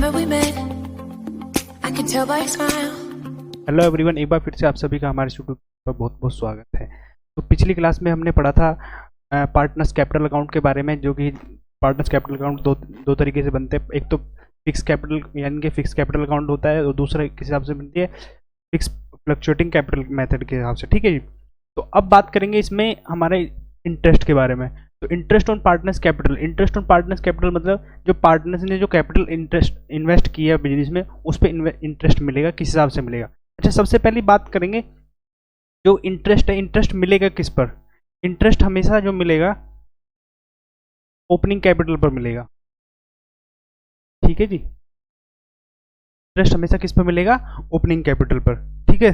remember we met. I can tell by your smile. Hello everyone, एक बार फिर से आप सभी का हमारे यूट्यूब पर बहुत बहुत स्वागत है। तो पिछली क्लास में हमने पढ़ा था पार्टनर्स कैपिटल अकाउंट के बारे में, जो कि पार्टनर्स कैपिटल अकाउंट दो तरीके से बनते हैं। एक तो फिक्स कैपिटल यानी कि फिक्स कैपिटल अकाउंट होता है, और दूसरा किस हिसाब से बनती है, फिक्स फ्लक्चुएटिंग कैपिटल मेथड के हिसाब से। ठीक है जी। तो अब बात करेंगे इसमें हमारे इंटरेस्ट के बारे में। तो interest on partners capital, interest on partners capital मतलब जो पार्टनर्स ने जो कैपिटल इंटरेस्ट इन्वेस्ट किया बिजनेस में, उस पर इंटरेस्ट मिलेगा, किस हिसाब से मिलेगा। अच्छा, सबसे पहली बात करेंगे जो इंटरेस्ट है, इंटरेस्ट मिलेगा किस पर। इंटरेस्ट हमेशा जो मिलेगा ओपनिंग कैपिटल पर मिलेगा। ठीक है जी, इंटरेस्ट हमेशा किस पर मिलेगा, ओपनिंग कैपिटल पर। ठीक है,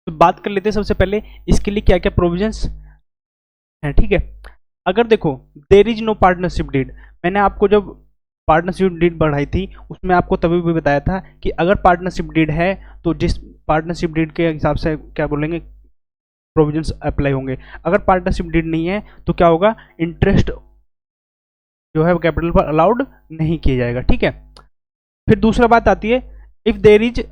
तो बात कर लेते हैं सबसे पहले इसके लिए क्या क्या प्रोविजंस हैं। ठीक है, अगर देखो there is no partnership deed, मैंने आपको जब पार्टनरशिप डीड बढ़ाई थी उसमें आपको तभी भी बताया था कि अगर पार्टनरशिप डीड है तो जिस पार्टनरशिप डीड के हिसाब से क्या बोलेंगे, प्रोविजंस अप्लाई होंगे। अगर पार्टनरशिप डीड नहीं है तो क्या होगा, इंटरेस्ट जो है कैपिटल पर अलाउड नहीं किया जाएगा। ठीक है, फिर दूसरा बात आती है if there is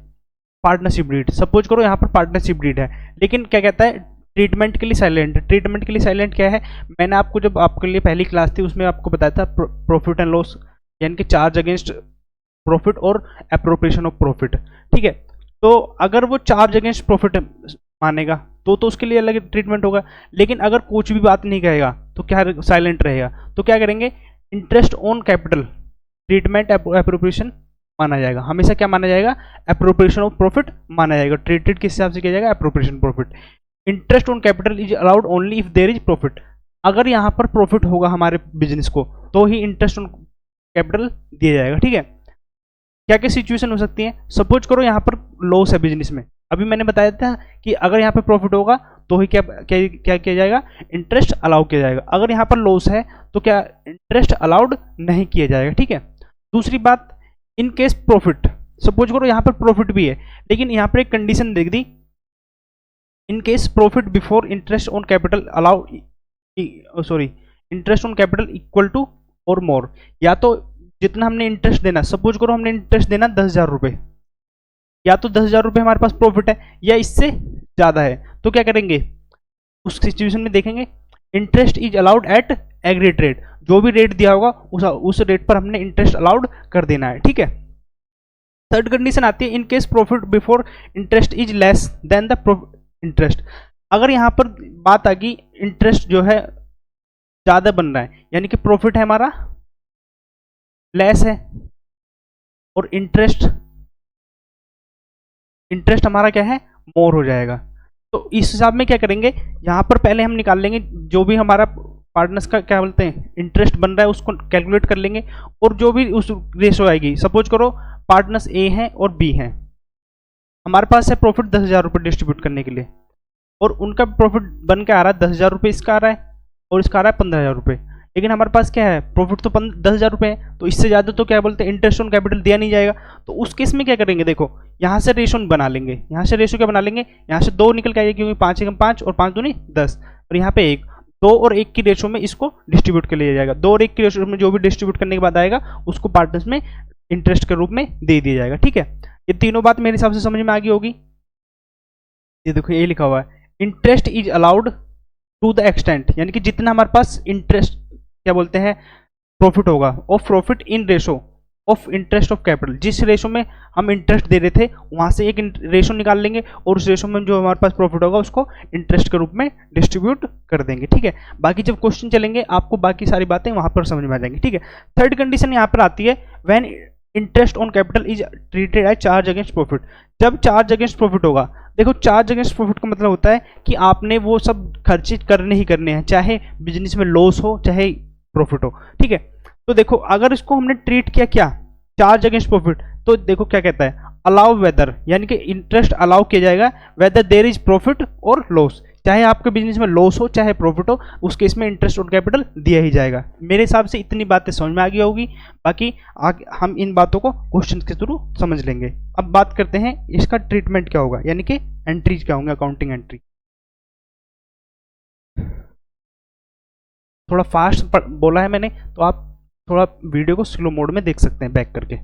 partnership deed. Suppose करो यहाँ पर पार्टनरशिप डीड है, लेकिन क्या कहता है, ट्रीटमेंट के लिए साइलेंट। ट्रीटमेंट के लिए साइलेंट क्या है, मैंने आपको जब आपके लिए पहली क्लास थी उसमें आपको बताया था प्रॉफिट एंड लॉस, यानी कि चार्ज अगेंस्ट प्रॉफिट और एप्रोप्रिएशन ऑफ प्रॉफिट। ठीक है, तो अगर वो चार्ज अगेंस्ट प्रॉफिट मानेगा तो उसके लिए अलग ट्रीटमेंट होगा, लेकिन अगर कुछ भी बात नहीं कहेगा तो क्या साइलेंट रहेगा, तो क्या करेंगे, interest on capital treatment appropriation माना जाएगा। हमेशा क्या माना जाएगा, एप्रोप्रिएशन ऑफ प्रॉफिट माना जाएगा। ट्रीटेड किस हिसाब से किया जाएगा, appropriation profit. Interest on capital is allowed only if there is profit. अगर यहाँ पर प्रॉफिट होगा हमारे बिजनेस को तो ही इंटरेस्ट ऑन कैपिटल दिया जाएगा। ठीक है, क्या क्या सिचुएशन हो सकती है, सपोज करो यहाँ पर लॉस है बिजनेस में। अभी मैंने बताया था कि अगर यहाँ पर प्रॉफिट होगा तो ही क्या क्या क्या किया जाएगा, इंटरेस्ट अलाउ किया जाएगा। अगर यहाँ पर लॉस है तो क्या इंटरेस्ट अलाउड नहीं किया जाएगा। ठीक है, दूसरी बात, इन केस प्रॉफिट, सपोज करो यहाँ पर प्रॉफिट भी है, लेकिन यहाँ पर एक कंडीशन देख दी, in case profit before interest on capital allow interest on capital equal to और मोर। या तो जितना हमने इंटरेस्ट देना, सपोज करो हमने इंटरेस्ट देना 10,000 रुपये, या तो 10,000 रुपये हमारे पास प्रॉफिट है या इससे ज़्यादा है, तो क्या करेंगे, उस सिचुएशन में देखेंगे interest is allowed at agreed rate. जो भी रेट दिया होगा उस रेट पर हमने इंटरेस्ट अलाउड कर देना है। ठीक है, थर्ड कंडीशन आती है इन case profit before interest is less than the interest. अगर यहाँ पर बात आ गई इंटरेस्ट जो है ज़्यादा बन रहा है, यानी कि प्रॉफिट है हमारा लेस है और इंटरेस्ट हमारा क्या है, मोर हो जाएगा। तो इस हिसाब में क्या करेंगे, यहाँ पर पहले हम निकाल लेंगे जो भी हमारा पार्टनर्स का क्या बोलते हैं इंटरेस्ट बन रहा है उसको कैलकुलेट कर लेंगे, और जो भी उस रेशो आएगी, सपोज करो पार्टनर्स ए हैं और बी हैं, हमारे पास है प्रॉफिट 10,000 रुपये डिस्ट्रीब्यूट करने के लिए, और उनका प्रॉफिट बन के आ रहा है 10,000 रुपये, इसका आ रहा है और इसका आ रहा है 15,000 रुपये, लेकिन हमारे पास क्या है, प्रॉफिट तो 10,000 रुपये है, तो इससे ज़्यादा तो क्या बोलते हैं इंटरेस्ट ऑन कैपिटल दिया नहीं जाएगा। तो उस केस में क्या करेंगे, देखो यहाँ से रेशो बना लेंगे, यहाँ से रेशो क्या बना लेंगे, यहाँ से 2 निकल के आएगा क्योंकि 5 एकम 5 और 5 दूनी 10, और यहाँ पे 1, 2 और 1 की रेशो में इसको डिस्ट्रीब्यूट कर लिया जाएगा। 2 और 1 की रेशो में जो भी डिस्ट्रीब्यूट करने के बाद आएगा उसको पार्टनर्स में इंटरेस्ट के रूप में दे दिया जाएगा। ठीक है, ये तीनों बात मेरे हिसाब से समझ में आ गई होगी। ये देखो ये लिखा हुआ है, interest is allowed to the extent, यानी कि जितना हमारे पास इंटरेस्ट क्या बोलते हैं प्रॉफिट होगा, of profit in ratio of interest of capital. जिस रेशो में हम इंटरेस्ट दे रहे थे वहां से एक रेशो निकाल लेंगे और उस रेशो में जो हमारे पास प्रॉफिट होगा उसको इंटरेस्ट के रूप में डिस्ट्रीब्यूट कर देंगे। ठीक है, बाकी जब क्वेश्चन चलेंगे आपको बाकी सारी बातें वहां पर समझ में आ जाएंगी। ठीक है, थर्ड कंडीशन यहाँ पर आती है when interest on capital is treated as charge against profit. जब चार्ज अगेंस्ट प्रॉफिट होगा, देखो चार्ज अगेंस्ट प्रॉफिट का मतलब होता है कि आपने वो सब खर्चे करने ही करने हैं, चाहे बिजनेस में लॉस हो चाहे प्रॉफिट हो। ठीक है, तो देखो अगर इसको हमने ट्रीट किया क्या, चार्ज अगेंस्ट प्रॉफिट, तो देखो क्या कहता है, अलाउ वेदर, यानी कि इंटरेस्ट अलाउ किया जाएगा वेदर देयर इज प्रॉफिट और लॉस। चाहे आपके बिजनेस में लॉस हो चाहे प्रॉफिट हो, उस केस में इंटरेस्ट ऑन कैपिटल दिया ही जाएगा। मेरे हिसाब से इतनी बातें समझ में आ गई होगी, बाकी हम इन बातों को क्वेश्चन के थ्रू समझ लेंगे। अब बात करते हैं इसका ट्रीटमेंट क्या होगा, यानी कि एंट्रीज क्या होंगे, अकाउंटिंग एंट्री। थोड़ा फास्ट बोला है मैंने, तो आप थोड़ा वीडियो को स्लो मोड में देख सकते हैं बैक करके।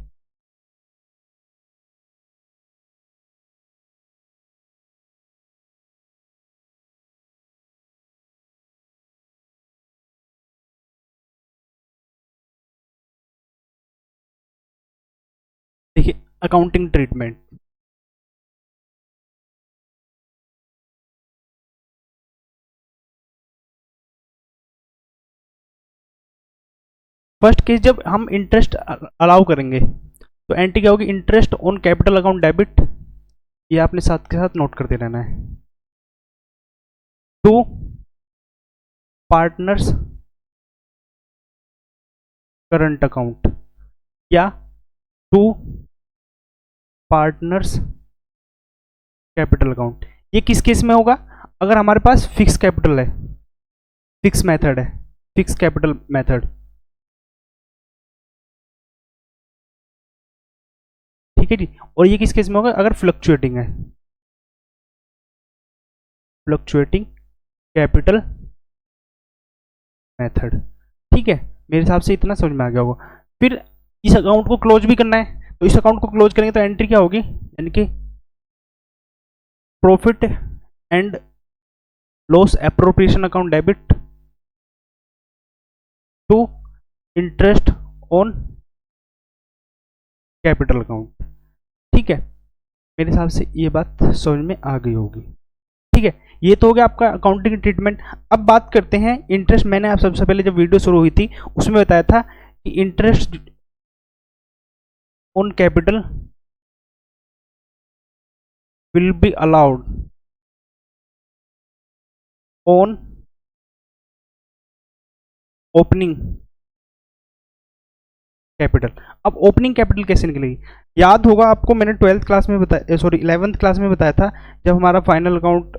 देखिए, अकाउंटिंग ट्रीटमेंट। फर्स्ट केस, जब हम इंटरेस्ट अलाउ करेंगे तो एंट्री क्या होगी, interest on capital account debit. ये आपने साथ के साथ नोट करते रहना है। टू पार्टनर्स करंट अकाउंट, या टू पार्टनर्स कैपिटल अकाउंट। ये किस केस में होगा, अगर हमारे पास फिक्स कैपिटल है, फिक्स मेथड है, फिक्स कैपिटल मेथड। ठीक है जी। और ये किस केस में होगा, अगर फ्लक्चुएटिंग है, फ्लक्चुएटिंग कैपिटल मेथड। ठीक है, मेरे हिसाब से इतना समझ में आ गया होगा। फिर इस अकाउंट को क्लोज भी करना है, तो इस अकाउंट को क्लोज करेंगे तो एंट्री क्या होगी, यानी कि profit and loss appropriation account debit to interest on capital account. ठीक है, मेरे हिसाब से ये बात समझ में आ गई होगी। ठीक है, ये तो हो गया आपका अकाउंटिंग ट्रीटमेंट। अब बात करते हैं इंटरेस्ट। मैंने आप सबसे पहले जब वीडियो शुरू हुई थी उसमें बताया था कि interest on capital will be allowed on opening capital. अब ओपनिंग कैपिटल कैसे निकलेगी, याद होगा आपको, मैंने 12th क्लास में बताया, सॉरी 11th क्लास में बताया था, जब हमारा final account,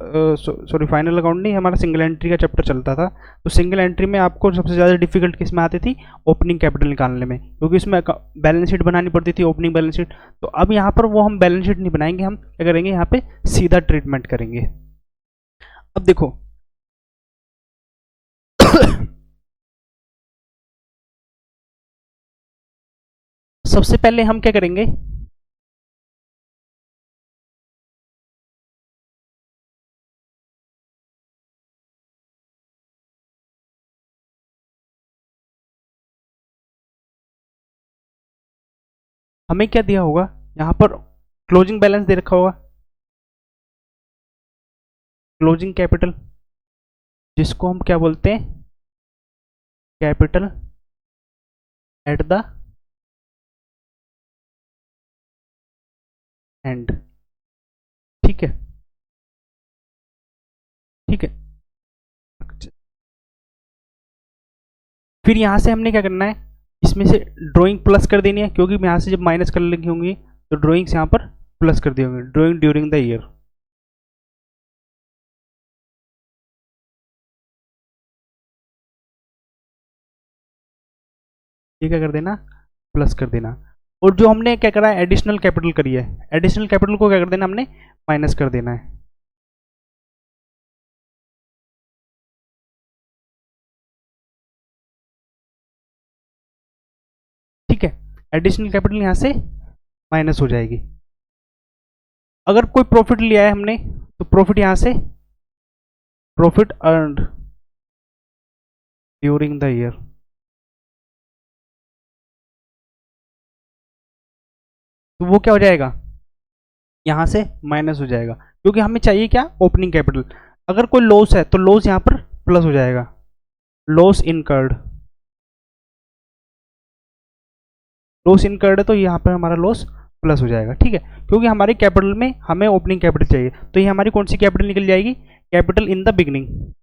sorry final account नहीं, हमारा सिंगल एंट्री का चैप्टर चलता था। तो सिंगल एंट्री में आपको सबसे ज़्यादा डिफिकल्ट किस में आती थी, ओपनिंग कैपिटल निकालने में, क्योंकि इसमें बैलेंस शीट बनानी पड़ती थी, ओपनिंग बैलेंस शीट। तो अब यहाँ पर वो हम बैलेंस शीट नहीं बनाएंगे, हम क्या करेंगे, यहाँ पे सीधा ट्रीटमेंट करेंगे। अब देखो सबसे पहले हम क्या करेंगे, हमें क्या दिया होगा, यहाँ पर क्लोजिंग बैलेंस दे रखा होगा, क्लोजिंग कैपिटल, जिसको हम क्या बोलते हैं, कैपिटल एट द एंड। ठीक है, ठीक है। फिर यहाँ से हमने क्या करना है, इसमें से ड्राइंग प्लस कर देनी है, क्योंकि यहाँ से जब माइनस कर लगी होंगी तो ड्राइंग्स यहाँ पर प्लस कर दी होंगी, ड्राइंग ड्यूरिंग द ईयर। ये क्या कर देना, प्लस कर देना। और जो हमने क्या करा है, एडिशनल कैपिटल करी है, एडिशनल कैपिटल को क्या कर देना, हमने माइनस कर देना है। ठीक है, एडिशनल कैपिटल यहाँ से माइनस हो जाएगी। अगर कोई प्रॉफिट लिया है हमने, तो प्रॉफिट यहाँ से, profit earned during the year, तो वो क्या हो जाएगा, यहाँ से माइनस हो जाएगा, क्योंकि हमें चाहिए क्या, ओपनिंग कैपिटल। अगर कोई लॉस है तो लॉस यहाँ पर प्लस हो जाएगा, लॉस इनकर्ड, लॉस इनकर्ड है तो यहाँ पर हमारा लॉस प्लस हो जाएगा। ठीक है, क्योंकि हमारी कैपिटल में हमें ओपनिंग कैपिटल चाहिए, तो ये हमारी कौन सी कैपिटल निकल जाएगी, कैपिटल इन द बिगनिंग।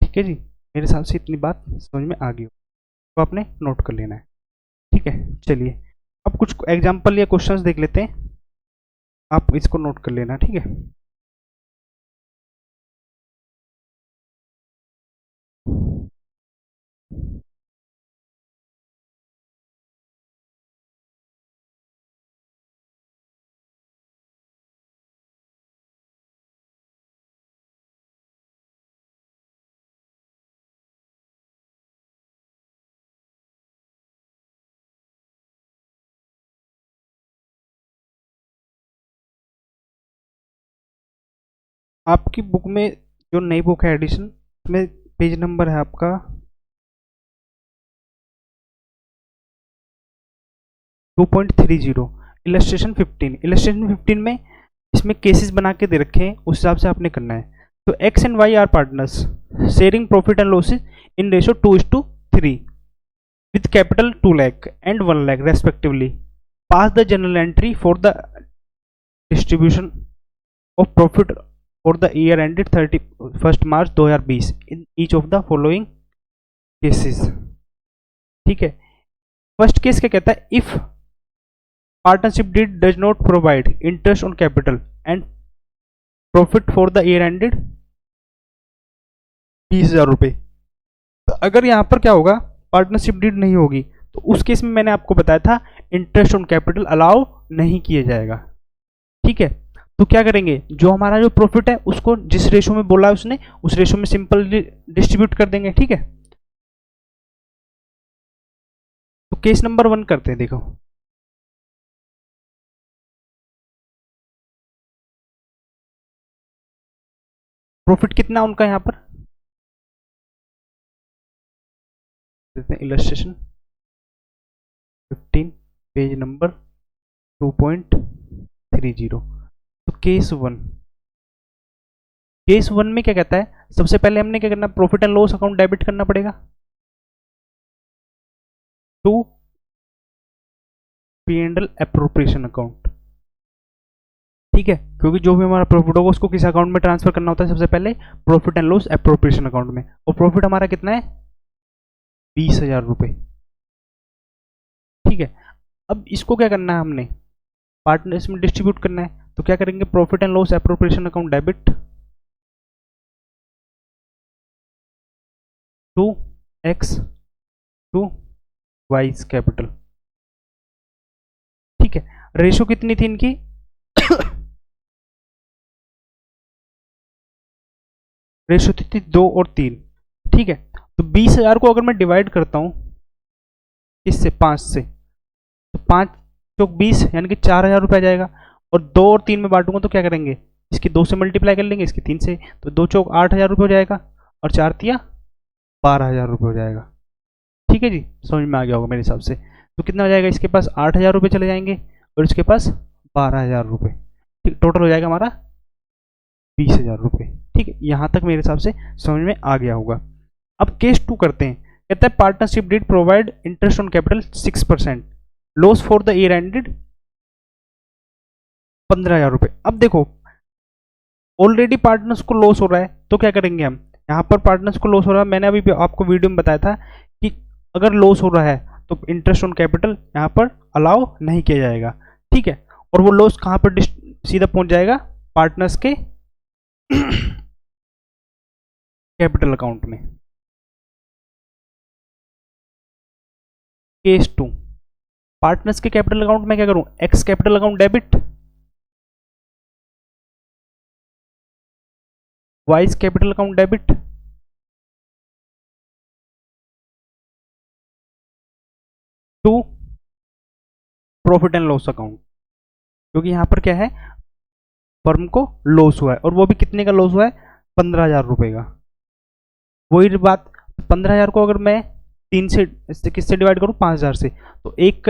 ठीक है जी, मेरे हिसाब से इतनी बात समझ में आ गई, तो आपने नोट कर लेना है। ठीक है, चलिए अब कुछ एग्जाम्पल या क्वेश्चंस देख लेते हैं, आप इसको नोट कर लेना। ठीक है, आपकी बुक में जो नई बुक है एडिशन, उसमें पेज नंबर है आपका 2.30, इलस्ट्रेशन 15। इलस्ट्रेशन 15 में इसमें केसेस बना के दे रखे हैं, उस हिसाब से आपने करना है। तो x and y are partners sharing profit and losses in ratio 2:3 with capital 2 lakh and 1 lakh respectively. Pass the journal entry for the distribution of profit for the year ended 31st March 2020 in each of the following cases। ठीक है, first case क्या कहता है, if partnership deed does not provide interest on capital and profit for the year ended 20,000 रुपये। अगर यहाँ पर क्या होगा, पार्टनरशिप डीड नहीं होगी, तो उस केस में मैंने आपको बताया था इंटरेस्ट ऑन कैपिटल अलाउ नहीं किया जाएगा। ठीक है, तो क्या करेंगे, जो हमारा जो प्रॉफिट है उसको जिस रेशो में बोला है उसने, उस रेशो में सिंपल डिस्ट्रीब्यूट कर देंगे। ठीक है, तो केस नंबर 1 करते हैं। देखो प्रॉफिट कितना उनका यहाँ पर देते हैं, इलस्ट्रेशन 15 पेज नंबर 2.30। तो केस वन में क्या कहता है, सबसे पहले हमने क्या करना, profit and loss account debit करना पड़ेगा टू P&L एप्रोप्रिएशन अकाउंट। ठीक है, क्योंकि जो भी हमारा प्रॉफिट होगा उसको किस अकाउंट में ट्रांसफर करना होता है, सबसे पहले profit and loss appropriation account में। और प्रॉफिट हमारा कितना है, 20,000 रुपये। ठीक है, अब इसको क्या करना है, हमने पार्टनर्स में डिस्ट्रीब्यूट करना है। तो क्या करेंगे, profit and loss appropriation account debit to x to y's capital. ठीक है, रेशो कितनी थी इनकी रेशो थी 2 और 3। ठीक है, तो 20,000 को अगर मैं डिवाइड करता हूं इससे 5 से, तो 5 चौक 20 यानी कि 4,000 रुपये आ जाएगा। और 2 और 3 में बांटूंगा तो क्या करेंगे, इसकी 2 से मल्टीप्लाई कर लेंगे, इसकी 3 से, तो 2 चौक 8,000 रुपये हो जाएगा और 4 तिया 12,000 रुपये हो जाएगा। ठीक है जी, समझ में आ गया होगा मेरे हिसाब से। तो कितना हो जाएगा, इसके पास 8,000 रुपये चले जाएंगे और इसके पास 12,000 रुपये। ठीक, टोटल हो जाएगा हमारा 20,000 रुपये। ठीक है, यहाँ तक मेरे हिसाब से समझ में आ गया होगा। अब केस 2 करते हैं। कहता है partnership did provide interest on capital 6%, loss for the year ended 15,000 रुपये। अब देखो ऑलरेडी पार्टनर्स को लॉस हो रहा है, तो क्या करेंगे हम, यहाँ पर पार्टनर्स को लॉस हो रहा है, मैंने अभी आपको वीडियो में बताया था कि अगर लॉस हो रहा है तो इंटरेस्ट ऑन कैपिटल यहाँ पर अलाउ नहीं किया जाएगा। ठीक है, और वो लॉस कहाँ पर सीधा पहुंच जाएगा, पार्टनर्स के कैपिटल अकाउंट में। केस 2, पार्टनर्स के कैपिटल अकाउंट में क्या करूं, x capital account debit, y's capital account debit, to profit and loss account. क्योंकि यहां पर क्या है, फर्म को लॉस हुआ है, और वो भी कितने का लॉस हुआ है, 15,000 रुपए का। वही बात, 15,000 को अगर मैं 3 से किससे डिवाइड करूं, 5,000 से, तो एक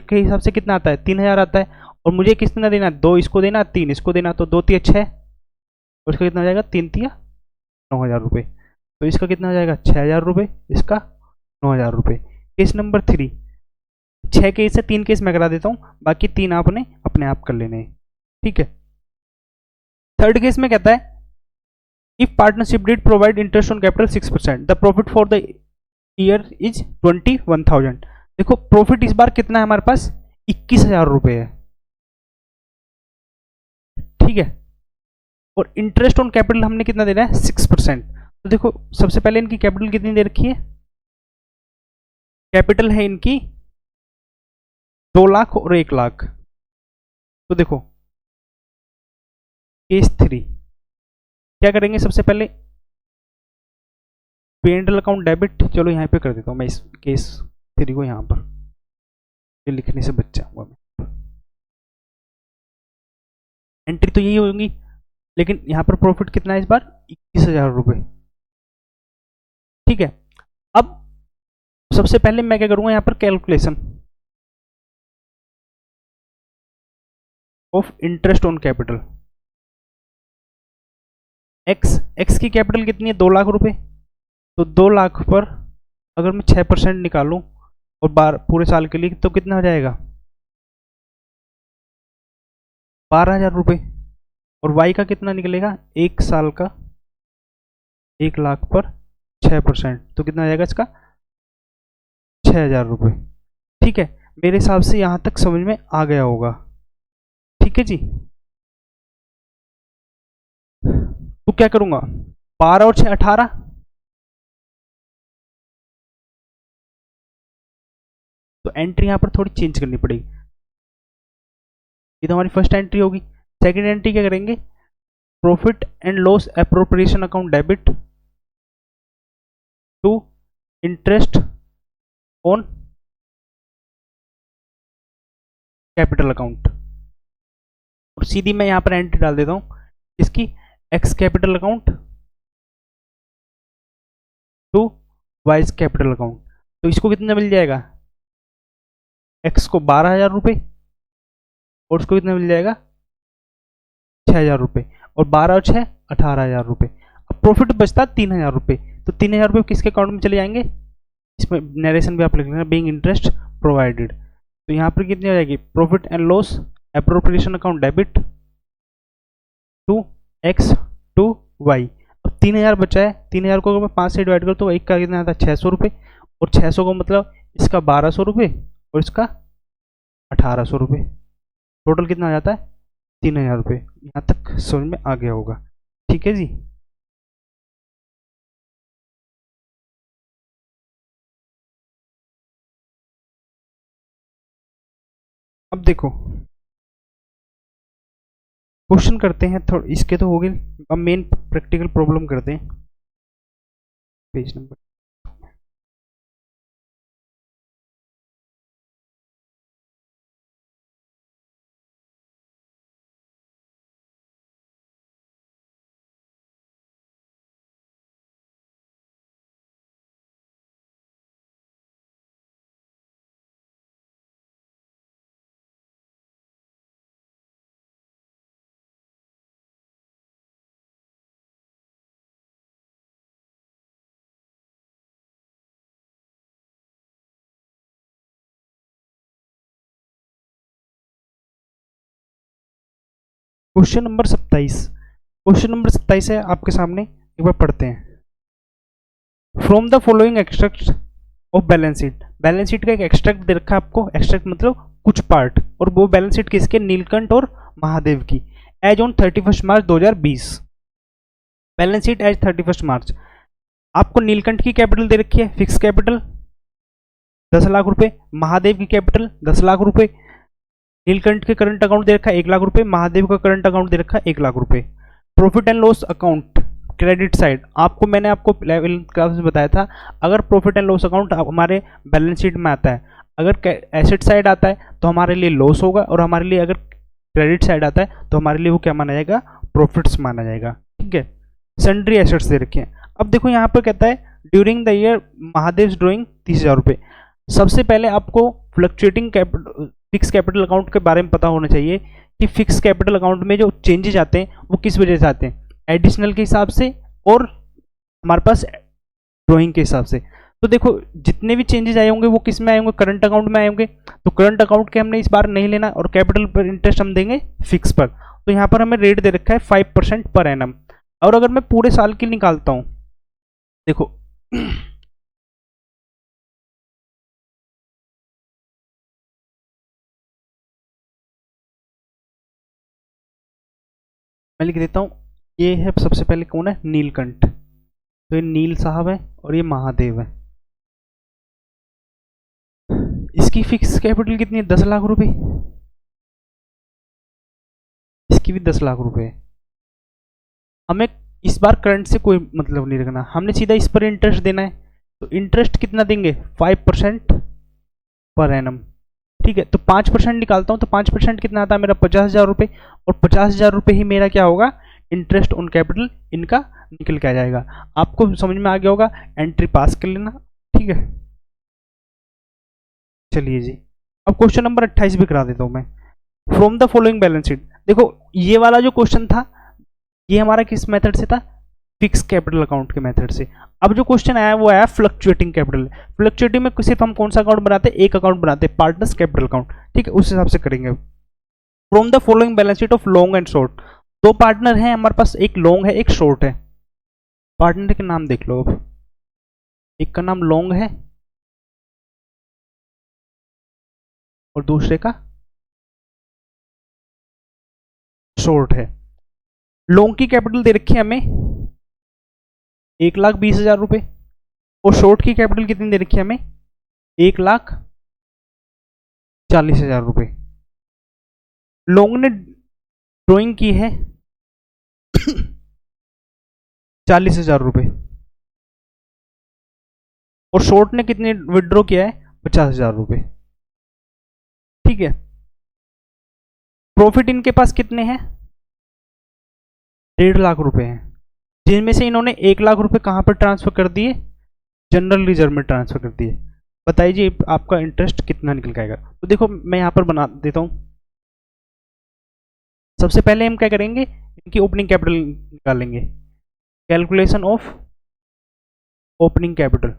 के हिसाब से कितना आता है, 3,000 आता है। और मुझे कितना देना है, 2 इसको देना, 3 इसको देना, तो 2 तिया 6, और इसका कितना हो जाएगा, 3 तिया 9,000 रुपये। तो इसका कितना हो जाएगा, 6,000 रुपये, इसका 9,000 रुपये। केस नंबर 3, 6 केस से 3 केस मैं करा देता हूँ, बाकी 3 आपने अपने आप कर लेने हैं। ठीक है, थर्ड केस में कहता है if partnership did provide interest on capital 6%, the profit for the year is 21,000। देखो प्रॉफिट इस बार कितना है हमारे पास, 21,000 रुपये है। ठीक है, और इंटरेस्ट ऑन कैपिटल हमने कितना दे रहा है, 6%। तो देखो सबसे पहले इनकी कैपिटल कितनी दे रखी है, कैपिटल है इनकी 2 लाख और 1 लाख। तो देखो केस 3 क्या करेंगे, सबसे पहले P&L अकाउंट डेबिट, चलो यहाँ पे कर देता हूँ मैं इस केस 3 को, यहाँ पर ये लिखने से बच जाऊंगा मैं। एंट्री तो यही होगी, लेकिन यहाँ पर प्रॉफिट कितना है इस बार, 21,000 रुपये। ठीक है, अब सबसे पहले मैं क्या करूंगा, यहाँ पर calculation of interest on capital. X की कैपिटल कितनी है, 2 लाख रुपए। तो 2 लाख पर अगर मैं 6% निकालूं और पूरे साल के लिए, तो कितना हो जाएगा, 12,000 रुपये। और वाई का कितना निकलेगा, 1 साल का 1 लाख पर 6%, तो कितना हो जाएगा इसका, 6,000 रुपये। ठीक है, मेरे हिसाब से यहाँ तक समझ में आ गया होगा। ठीक है जी, तो क्या करूंगा, 12 और 6 18, तो एंट्री यहां पर थोड़ी चेंज करनी पड़ेगी। ये तो हमारी फर्स्ट एंट्री होगी। सेकंड एंट्री क्या करेंगे, profit and loss appropriation account debit to interest on capital account. और सीधी मैं यहां पर एंट्री डाल देता हूं इसकी, x capital account to y's capital account. तो इसको कितना मिल जाएगा, एक्स को 12,000 रुपये और उसको कितना मिल जाएगा, 6,000 रुपये। और 12 और 6 18,000 रुपये। अब प्रॉफिट बचता 3,000 रुपये। तो 3,000 रुपये किसके अकाउंट में चले जाएंगे, इसमें नरेशन भी आप लिख लेना, बीइंग इंटरेस्ट प्रोवाइडेड। तो यहाँ पर कितनी हो जाएगी, profit and loss appropriation account debit to x to y. अब 3,000 बचा है, 3,000 को अगर मैं 5 से डिवाइड करूँ तो एक का कितना आता है, 600 रुपये। और 600 को मतलब इसका 1,200 रुपये और इसका 1,800 रुपये। टोटल कितना आ जाता है, 3,000 रुपये। यहाँ तक समझ में आ गया होगा। ठीक है जी, अब देखो क्वेश्चन करते हैं थोड़ा, इसके तो हो गए। अब मेन प्रैक्टिकल प्रॉब्लम करते हैं, page number. Question number 27, question number 27 है आपके सामने, एक बार पढ़ते हैं। From the following extract of balance sheet. Balance sheet का एक एक्सट्रैक्ट दे रखा है आपको, एक्सट्रैक्ट मतलब कुछ पार्ट, और वो बैलेंस शीट किसके, नीलकंठ और महादेव की, as on 31 March 2020। Balance sheet as 31 March. आपको नीलकंठ की कैपिटल दे रखी है, फिक्स कैपिटल 10 लाख रुपए, महादेव की कैपिटल 10 लाख रुपए। नीलकंठ के करंट अकाउंट दे रखा है 1 लाख रुपए, महादेव का करंट अकाउंट दे रखा है 1 लाख रुपए। Profit and loss account credit side, मैंने आपको लेवल क्लास में बताया था, अगर प्रॉफिट एंड लॉस अकाउंट हमारे बैलेंस शीट में आता है, अगर एसेट साइड आता है तो हमारे लिए लॉस होगा, और हमारे लिए अगर क्रेडिट साइड आता है तो हमारे लिए वो क्या माना जाएगा, प्रॉफिट्स माना जाएगा। ठीक है, सन्ड्री एसेट्स दे रखे हैं। अब देखो यहाँ पर कहता है during the year Mahadev drawing 30,000 रुपये। सबसे पहले आपको fluctuating capital fix capital account के बारे में पता होना चाहिए कि फिक्स कैपिटल अकाउंट में जो चेंजेस आते हैं वो किस वजह से आते हैं, एडिशनल के हिसाब से और हमारे पास ड्राइंग के हिसाब से। तो देखो जितने भी चेंजेस आए होंगे वो किस में आए होंगे, करंट अकाउंट में आए होंगे। तो करंट अकाउंट के हमने इस बार नहीं लेना, और कैपिटल पर इंटरेस्ट हम देंगे फिक्स पर। तो यहाँ पर हमें रेट दे रखा है 5% पर एनम। और अगर मैं पूरे साल की निकालता हूँ, देखो मैं लिख देता हूँ, ये है सबसे पहले कौन है, नीलकंठ। तो ये नील साहब है और ये महादेव है। इसकी फिक्स कैपिटल कितनी है, 10 लाख रुपए। इसकी भी 10 लाख रुपए है। हमें इस बार करंट से कोई मतलब नहीं रखना, हमने सीधा इस पर इंटरेस्ट देना है। तो इंटरेस्ट कितना देंगे, 5% पर एनम। ठीक है, तो 5% निकालता हूँ तो 5% कितना आता है मेरा, 50,000 रुपये। और 50,000 रुपये ही मेरा क्या होगा, इंटरेस्ट ऑन कैपिटल इनका निकल के आ जाएगा। आपको समझ में आ गया होगा, एंट्री पास कर लेना, ठीक है। चलिए जी, अब क्वेश्चन नंबर 28 भी करा देता हूं मैं। From the following balance sheet, देखो ये वाला जो क्वेश्चन था ये हमारा किस मेथड से था, फिक्स कैपिटल अकाउंट के मेथड से। अब जो क्वेश्चन आया वो आया फ्लक्चुएटिंग कैपिटल। फ्लक्चुएटिंग में सिर्फ हम कौन सा अकाउंट बनाते हैं, एक अकाउंट बनाते हैं, पार्टनर्स कैपिटल अकाउंट, ठीक है, उस हिसाब से करेंगे। From the following balance sheet of long and short, दो पार्टनर हैं हमारे पास, एक लॉन्ग है एक शॉर्ट है। पार्टनर के नाम देख लो, अब एक का नाम लॉन्ग है और दूसरे का शॉर्ट है। लॉन्ग की कैपिटल दे रखी है हमें 1,20,000 रुपए और शॉर्ट की कैपिटल कितनी दे रखी है हमें 1,40,000 रुपए। लॉन्ग ने ड्रॉइंग की है 40,000 रुपए और शॉर्ट ने कितने विड्रॉ किया है 50,000 रुपए, ठीक है। प्रॉफिट इनके पास कितने हैं 1,50,000 रुपए हैं, जिनमें से इन्होंने 1,00,000 रुपए कहां पर ट्रांसफर कर दिए, जनरल रिजर्व में ट्रांसफर कर दिए। बताइए आपका इंटरेस्ट कितना निकल के आएगा। तो देखो मैं यहां पर बना देता हूं। सबसे पहले हम क्या करेंगे, इनकी ओपनिंग कैपिटल निकालेंगे, कैलकुलेशन ऑफ ओपनिंग कैपिटल।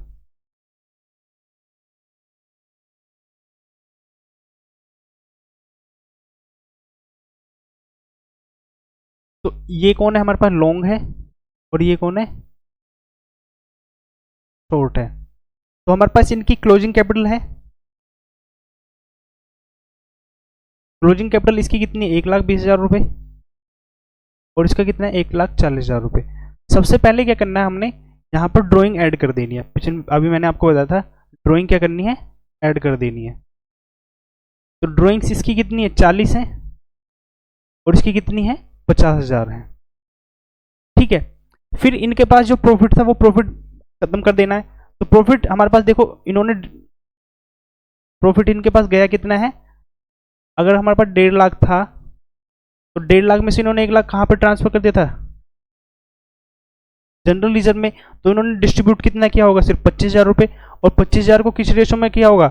तो ये कौन है हमारे पास, लॉन्ग है और ये कौन है, शॉर्ट है। तो हमारे पास इनकी क्लोजिंग कैपिटल है, क्लोजिंग कैपिटल इसकी कितनी 1,20,000 रुपए और इसका कितना है 1,40,000 रुपए। सबसे पहले क्या करना है हमने, यहाँ पर ड्राइंग ऐड कर देनी है। पिछले अभी मैंने आपको बताया था ड्राइंग क्या करनी है, ऐड कर देनी है। तो ड्राइंग्स इसकी कितनी है 40 है और इसकी कितनी है 50,000 है, ठीक है। फिर इनके पास जो प्रॉफिट था वो प्रॉफिट खत्म कर देना है। तो प्रॉफिट हमारे पास देखो इन्होंने प्रॉफिट इनके पास गया कितना है, अगर हमारे पास 1,50,000 था तो 1,50,000 में से इन्होंने 1,00,000 कहाँ पर ट्रांसफर कर दिया था, जनरल रिजर्व में। तो इन्होंने डिस्ट्रीब्यूट कितना किया होगा, सिर्फ 25,000 रुपए, और 25,000 को किस रेशो में किया होगा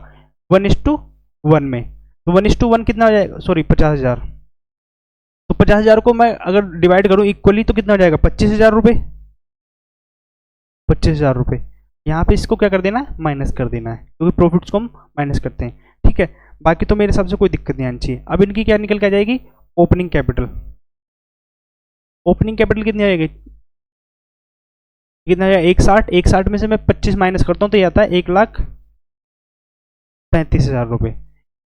1:1 में। तो 1:1 कितना हो जाएगा, सॉरी 50,000। तो 50,000 को मैं अगर डिवाइड करूं इक्वली तो कितना हो जाएगा 25,000 रुपए, 25,000 रुपए। यहाँ पे इसको क्या कर देना है, माइनस कर देना है, क्योंकि प्रॉफिट्स को हम माइनस करते हैं, ठीक है। बाकी तो मेरे हिसाब से कोई दिक्कत नहीं आनी चाहिए। अब इनकी क्या निकल के आ जाएगी, ओपनिंग कैपिटल। ओपनिंग कैपिटल कितनी आएगी, कितना आएगा 1,60, 1,60 में से मैं 25 माइनस करता हूँ तो ये आता है 1,35,000 रुपए।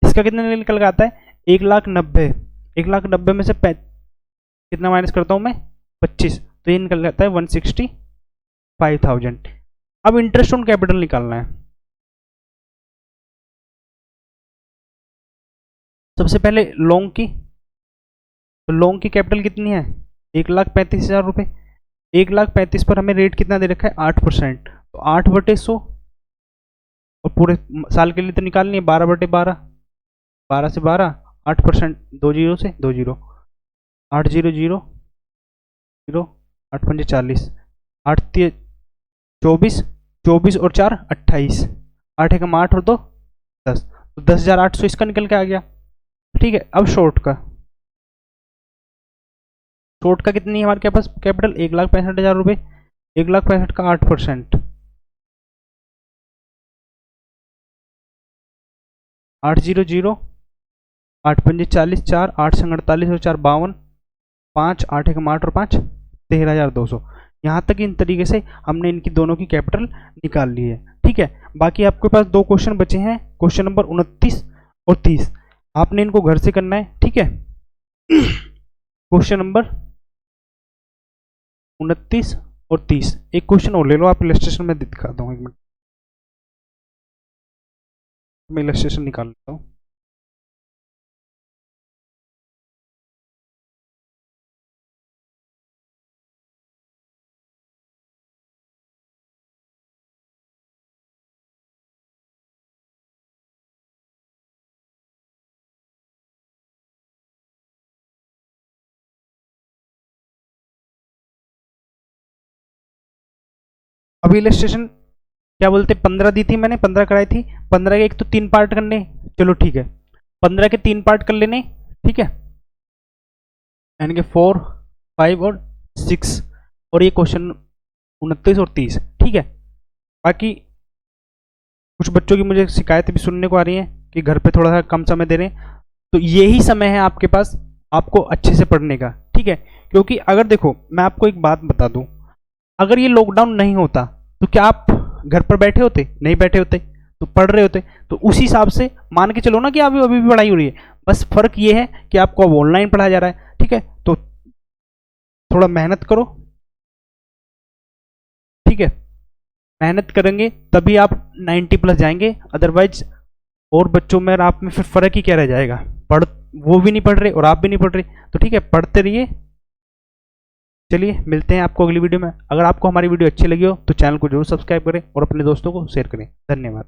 इसका कितना निकल के आता है 1,90,000, 1,90,000 में से कितना माइनस करता हूँ मैं 25, तो ये निकल जाता है 165,000। अब इंटरेस्ट ऑन कैपिटल निकालना है। सबसे पहले लॉन्ग की, तो लॉन्ग की कैपिटल कितनी है 1,35,000 रुपए। 1,35,000 पर हमें रेट कितना दे रखा है 8%, तो 8/100 और पूरे साल के लिए तो निकालनी है 12/12, 12 से 12 8%, 2 जीरो से 2 जीरो, 8,000 8 40, 8 24, 24 और 4 28, 8 एकम 8 और 2 10, तो 10,800 इसका निकल के आ गया, ठीक है। अब शॉर्ट का, शॉर्ट का कितनी है हमारे पास कैपिटल 1,65,000 रुपये, 1,65,000 का 8%, 8,000 8 पंजे 40, 4 8 संग 48 और 4 52, 5 8 एकम 8 और 5 13,200। यहाँ तक इन तरीके से हमने इनकी दोनों की कैपिटल निकाल ली है, ठीक है। बाकी आपके पास दो क्वेश्चन बचे हैं, क्वेश्चन नंबर 29 और 30, आपने इनको घर से करना है, ठीक है। क्वेश्चन नंबर 29 और 30, एक क्वेश्चन और ले लो आप, इलस्ट्रेशन में दिखाता हूँ, एक मिनट मैं इलस्ट्रेशन निकाल लेता हूँ। अभी इलस्ट्रेशन क्या बोलते 15 दी थी मैंने, 15 कराई थी, 15 के एक तो 3 पार्ट करने, चलो ठीक है 15 के 3 पार्ट कर लेने, ठीक है, यानी कि 4, 5 और 6, और ये क्वेश्चन 29 और 30, ठीक है। बाकी कुछ बच्चों की मुझे शिकायतें भी सुनने को आ रही हैं कि घर पे थोड़ा सा कम समय दे रहे हैं, तो यही समय है आपके पास आपको अच्छे से पढ़ने का, ठीक है। क्योंकि अगर देखो मैं आपको एक बात बता दूं, अगर ये लॉकडाउन नहीं होता तो क्या आप घर पर बैठे होते? नहीं बैठे होते, तो पढ़ रहे होते। तो उसी हिसाब से मान के चलो ना कि अभी भी पढ़ाई हो रही है, बस फर्क ये है कि आपको अब ऑनलाइन पढ़ाया जा रहा है, ठीक है। तो थोड़ा मेहनत करो, ठीक है, मेहनत करेंगे तभी आप 90 प्लस जाएंगे, अदरवाइज और बच्चों में और आप में फिर फर्क ही क्या रह जाएगा, पढ़ वो भी नहीं पढ़ रहे और आप भी नहीं पढ़ रहे। तो ठीक है, पढ़ते रहिए। चलिए मिलते हैं आपको अगली वीडियो में। अगर आपको हमारी वीडियो अच्छी लगी हो तो चैनल को जरूर सब्सक्राइब करें और अपने दोस्तों को शेयर करें। धन्यवाद।